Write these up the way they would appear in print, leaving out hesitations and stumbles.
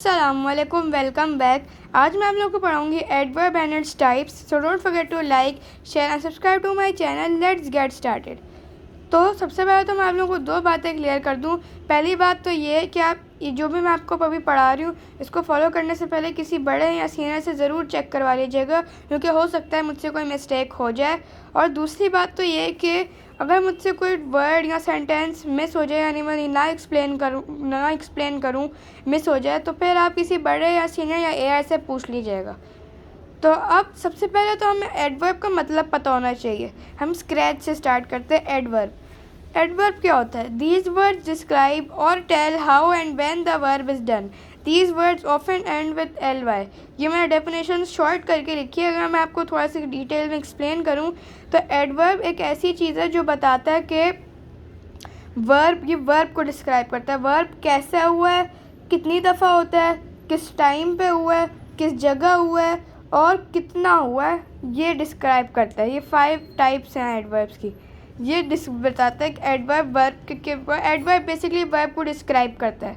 अस्सलामुअलैकुम, welcome back. आज मैं आप लोगों को पढ़ाऊंगी adverb and its types. So don't forget to like, share and subscribe to my channel. Let's get started. तो सबसे पहले तो मैं आप लोगों को दो बातें क्लियर कर दूं। पहली बात तो ये कि आप जो भी मैं आपको अभी पढ़ा रही हूँ इसको फॉलो करने से पहले किसी बड़े या सीनियर से ज़रूर चेक करवा लीजिएगा, क्योंकि हो सकता है मुझसे कोई मिस्टेक हो जाए। और दूसरी बात तो ये कि अगर मुझसे कोई वर्ड या सेंटेंस मिस हो जाए, यानी मैं ना एक्सप्लेन करूँ मिस हो जाए, तो फिर आप किसी बड़े या सीनियर या एआई से पूछ लीजिएगा। तो अब सबसे पहले तो हमें एडवर्ब का मतलब पता होना चाहिए। हम स्क्रैच से स्टार्ट करते हैं। एडवर्ब क्या होता है? दीज वर्ड्स डिस्क्राइब और tell how and when the verb is done. These words often end with L Y. ये मैंने डेफिनेशन शॉर्ट करके लिखी है। अगर मैं आपको थोड़ा सा डिटेल में एक्सप्लेन करूँ तो एडवर्ब एक ऐसी चीज़ है जो बताता है कि ये वर्ब को डिस्क्राइब करता है। वर्ब कैसा हुआ है, कितनी दफ़ा होता है, किस टाइम पे हुआ है, किस जगह हुआ है और कितना हुआ है, ये डिस्क्राइब करता है। ये 5 टाइप्स हैं एडवर्ब्स की। ये बताता है कि एडवर्ब बेसिकली वर्ब को डिस्क्राइब करता है।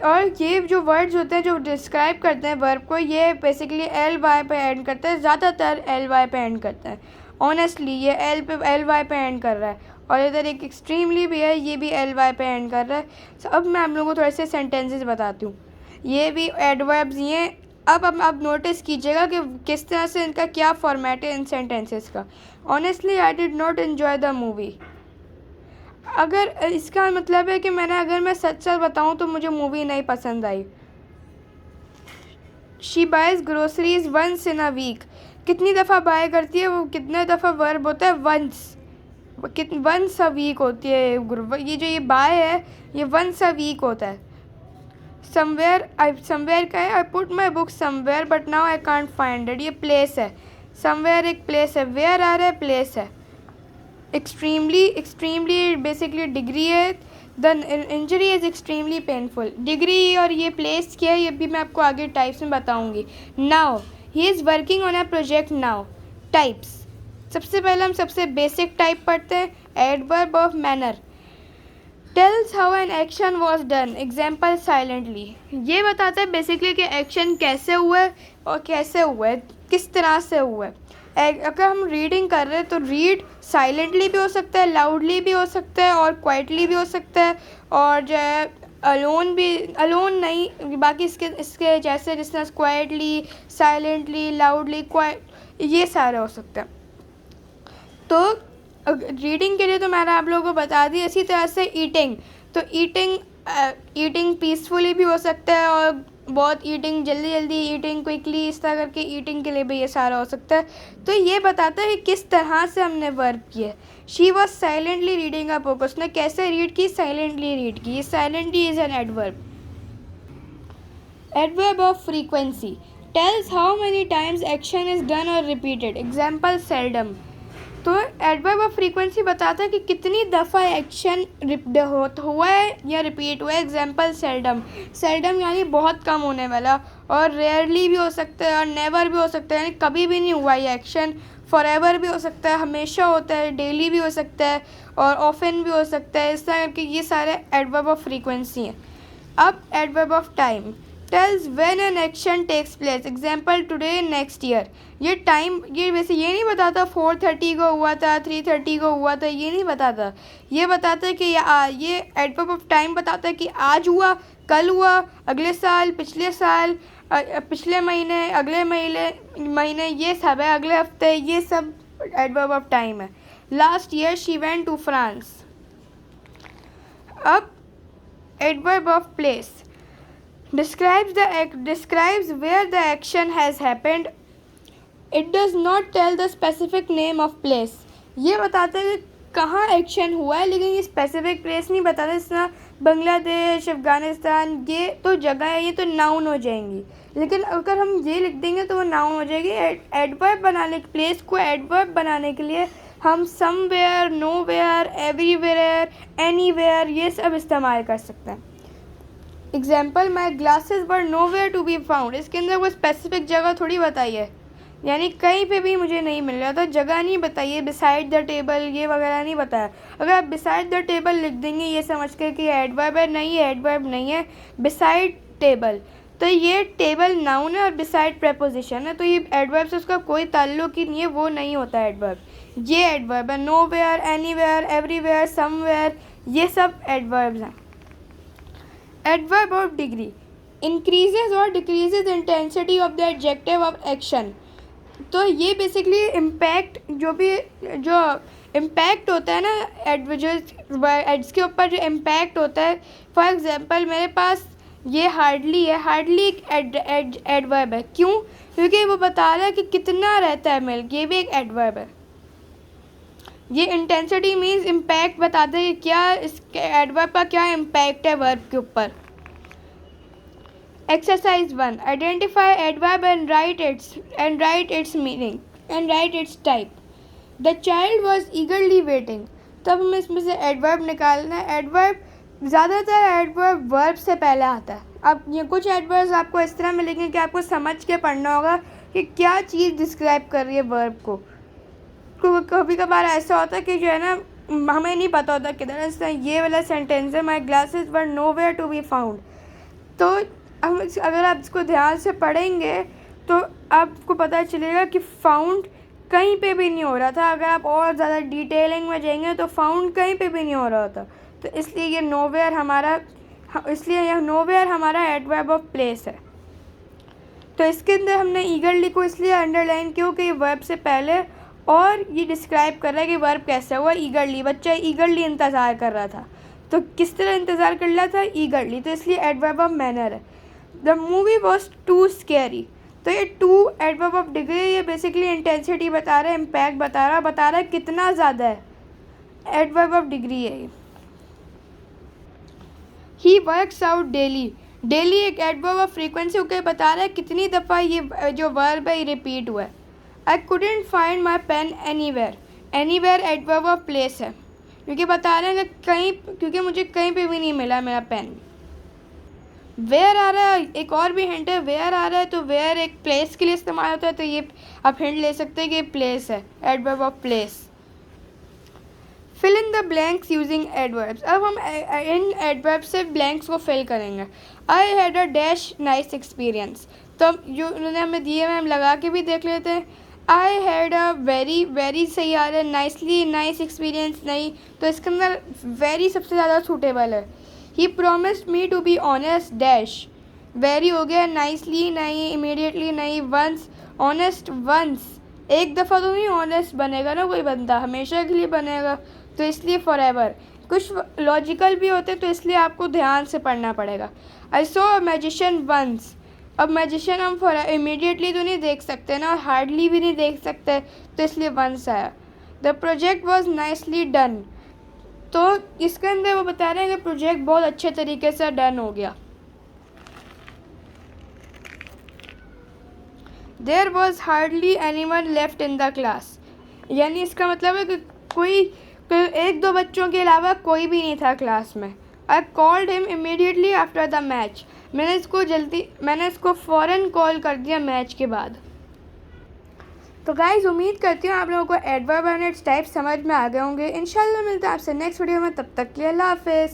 और ये जो वर्ड्स होते हैं जो डिस्क्राइब करते हैं वर्ब को, ये बेसिकली एल वाई पे एंड करता है। ज़्यादातर एल वाई पे एंड करता है। ऑनेस्टली ये एल वाई पे एंड कर रहा है। और इधर एक एक्सट्रीमली भी है, ये भी एल वाई पे एंड कर रहा है। तो अब मैं आप लोगों को थोड़े से सेंटेंसेस बताती हूँ। ये भी एडवर्ब्स ये। अब आप नोटिस कीजिएगा कि किस तरह से इनका क्या फॉर्मेट है इन सेंटेंसेस का। Honestly I did not enjoy the movie. अगर इसका मतलब है कि अगर मैं सच बताऊँ तो मुझे मूवी नहीं पसंद आई। She buys groceries once in a week. कितनी दफ़ा बाय करती है, वो कितने दफ़ा वर्ब होता है? वंस अ वीक होती है। ये जो ये बाय है ये वंस अ वीक होता है। समवेयर का है। I put my book somewhere but now I can't find it. ये प्लेस है। समवेयर एक प्लेस है, वेयर आ रहा है, प्लेस है। एक्सट्रीमली बेसिकली डिग्री है। The injury is extremely painful. Degree और ये प्लेस क्या है ये भी मैं आपको आगे टाइप्स में बताऊंगी। Now he is working on a project now. Types, सबसे पहले हम सबसे बेसिक टाइप पढ़ते हैं। Adverb of manner tales how an action was done. Example silently. ये बताता है बेसिकली कि एक्शन कैसे हुआ है और कैसे हुआ है, किस तरह से हुआ है। अगर हम रीडिंग कर रहे हैं तो रीड साइलेंटली भी हो सकता है, लाउडली भी हो सकता है और क्वाइटली भी हो सकता है। और जो है अलोन नहीं, बाकी इसके जैसे जिस तरह क्वाइटली, साइलेंटली, लाउडली, क्वाइट, ये सारे हो सकते हैं। तो रीडिंग के लिए तो मैंने आप लोगों को बता दी। इसी तरह से ईटिंग, तो ईटिंग पीसफुली भी हो सकता है और बहुत ईटिंग जल्दी ईटिंग क्विकली, इस तरह करके ईटिंग के लिए भी ये सारा हो सकता है। तो ये बताता है कि किस तरह से हमने वर्ब किया। She was silently reading a book. उसने कैसे रीड की? साइलेंटली रीड की। Silently is an adverb. Adverb of frequency tales how many times action is done और रिपीटेड। Example seldom. तो एडवर्ब ऑफ फ्रीक्वेंसी बताता है कि कितनी दफ़ा एक्शन हुआ है या रिपीट हुआ है। एग्जाम्पल सेल्डम यानी बहुत कम होने वाला। और रेयरली भी हो सकता है और नेवर भी हो सकता है, यानी कभी भी नहीं हुआ ये एक्शन। फॉरएवर भी हो सकता है, हमेशा होता है, डेली भी हो सकता है और ऑफन भी हो सकता है। इस तरह के ये सारे एडवर्ब ऑफ फ्रीक्वेंसी हैं। अब adverb of time tells when an action takes place. Example today, next year. ये टाइम ये वैसे ये नहीं बताता 4:30 को हुआ था, 3:30 को हुआ था, ये नहीं बताता। ये बताता है कि ये एडवर्ब ऑफ टाइम बताता है कि आज हुआ, कल हुआ, अगले साल, पिछले साल, पिछले महीने, अगले महीने, ये सब है, अगले हफ्ते, ये सब एडवर्ब ऑफ टाइम है। Last year she went to France. अब adverb of place describes where the action has happened. It does not tell the specific name of place. ये बताता है कि कहाँ एक्शन हुआ है, लेकिन ये स्पेसिफिक प्लेस नहीं बताता। जिस तरह बांग्लादेश, अफ़गानिस्तान, ये तो जगह है, ये तो नाउन हो जाएंगी। लेकिन अगर हम ये लिख देंगे तो वो नाउन हो जाएगी। एडवर्ब बनाने के प्लेस को एडवर्ब बनाने के लिए हम समवेयर, नोवेयर, एवरीवेयर, एनीवेयर ये सब इस्तेमाल कर सकते हैं। Example my glasses were nowhere to be found. इसके अंदर कोई स्पेसिफिक जगह थोड़ी बताई है, यानी कहीं पे भी मुझे नहीं मिल रहा था, जगह नहीं बताई है। बिसाइड द टेबल ये वगैरह नहीं बताया। अगर आप बिसाइड द टेबल लिख देंगे ये समझ कर कि एडवर्ब है, नहीं है, एडवर्ब नहीं है। बिसाइड टेबल, तो ये टेबल नाउन है और बिसाइड प्रेपोजिशन है, तो ये एडवर्ब से उसका कोई ताल्लुक ही नहीं है, वो नहीं होता एडवर्ब। ये एडवर्ब है। नोवेयर, एनीवेयर, एवरीवेयर, समवेयर, ये सब एडवर्ब्स हैं। एडवर्ब ऑफ डिग्री इंक्रीजेज और decreases intensity of the adjective of action, तो ये बेसिकली इम्पैक्ट जो इम्पैक्ट होता है ना एड्स के ऊपर जो इम्पैक्ट होता है। फॉर एग्जांपल मेरे पास ये हार्डली है, हार्डली एक एडवर्ब है। क्यों? क्योंकि वो बता रहा है कि कितना रहता है मिल्क, ये भी एक एडवर्ब है। ये इंटेंसिटी मीन्स इम्पैक्ट बताते हैं कि क्या इस एडवर्ब का क्या इम्पैक्ट है वर्ब के ऊपर। Exercise 1, identify adverb and right it's meaning and right it's type. The child was ईगरली waiting, तब हमें इसमें से एडवर्ब निकालना है। एडवर्ब ज़्यादातर एडवर्ब वर्ब से पहले आता है। अब ये कुछ एडवर्ब्स आपको इस तरह मिलेंगे कि आपको समझ के पढ़ना होगा कि क्या चीज़ डिस्क्राइब कर रही है वर्ब को। कभी कभार ऐसा होता है कि जो है ना हमें नहीं पता होता किधर से ये वाला सेंटेंस है, my glasses were nowhere to be found, तो हम अगर आप इसको ध्यान से पढ़ेंगे तो आपको पता चलेगा कि फाउंड कहीं पे भी नहीं हो रहा था। अगर आप और ज़्यादा डिटेलिंग में जाएंगे तो फाउंड कहीं पे भी नहीं हो रहा था, तो इसलिए ये नोवेयर हमारा एडवर्ब ऑफ प्लेस है। तो इसके अंदर हमने ईगरली को इसलिए अंडरलाइन किया कि ये वर्ब से पहले, और ये डिस्क्राइब कर रहा है कि वर्ब कैसा हुआ। ईगरली, बच्चा ईगरली इंतज़ार कर रहा था, तो किस तरह इंतज़ार कर रहा था? ईगरली, तो इसलिए एडवर्ब ऑफ मैनर है। The movie was too scary, तो ये टू एडवर्ब ऑफ डिग्री, ये बेसिकली इंटेंसिटी बता रहा है, इम्पैक्ट बता रहा है कितना ज़्यादा है, एडवर्ब ऑफ डिग्री है ये। He works out daily, daily एक एडवर्ब ऑफ फ्रीक्वेंसी होकर बता रहा है कितनी दफ़ा ये जो वर्ब है ये रिपीट हुआ है। I couldn't find my pen anywhere, anywhere adverb of place है, क्योंकि बता रहे हैं कि क्योंकि मुझे कहीं पे भी नहीं मिला मेरा पेन। वेयर आ रहा है, एक और भी हिंट है, वेयर आ रहा है, तो वेयर एक प्लेस के लिए इस्तेमाल होता है, तो ये आप हिंट ले सकते हैं कि ये प्लेस है, adverb of place. Fill in the blanks using adverbs, अब हम इन एडवर्ब से ब्लैंक्स को फिल करेंगे। I had a dash nice experience, तो अब जो उन्होंने हमें दिए हुए हम लगा के भी देख लेते हैं। आई हैड अ वेरी, वेरी सही आ रहा है, नाइसली, नाइस एक्सपीरियंस नहीं, तो इसके अंदर वेरी सबसे ज़्यादा सूटेबल है। He promised me to be honest dash, very हो गया, नाइसली नहीं, इमीडिएटली नहीं, वंस, ऑनेस्ट वंस, एक दफ़ा तो नहीं ऑनेस्ट बनेगा ना कोई बंदा, हमेशा के लिए बनेगा, तो इसलिए फॉर एवर। कुछ लॉजिकल भी होते तो इसलिए आपको ध्यान से पढ़ना पड़ेगा। I saw a magician once, अब मैजिशियन हम फॉर इमीडिएटली तो नहीं देख सकते ना, और हार्डली भी नहीं देख सकते, तो इसलिए वंस आया। The project was nicely done, तो इसके अंदर वो बता रहे हैं कि प्रोजेक्ट बहुत अच्छे तरीके से डन हो गया। There was hardly anyone left in the class, यानी इसका मतलब है कि कोई एक दो बच्चों के अलावा कोई भी नहीं था क्लास में। I called him immediately after the match, मैंने इसको फ़ौरन कॉल कर दिया मैच के बाद। तो गाइज़ उम्मीद करती हूँ आप लोगों को एडवर्ब एंड इट्स टाइप समझ में आ गए होंगे। इंशाल्लाह मिलते हैं आपसे नेक्स्ट वीडियो में, तब तक के लिए अल्लाह हाफ़िज़।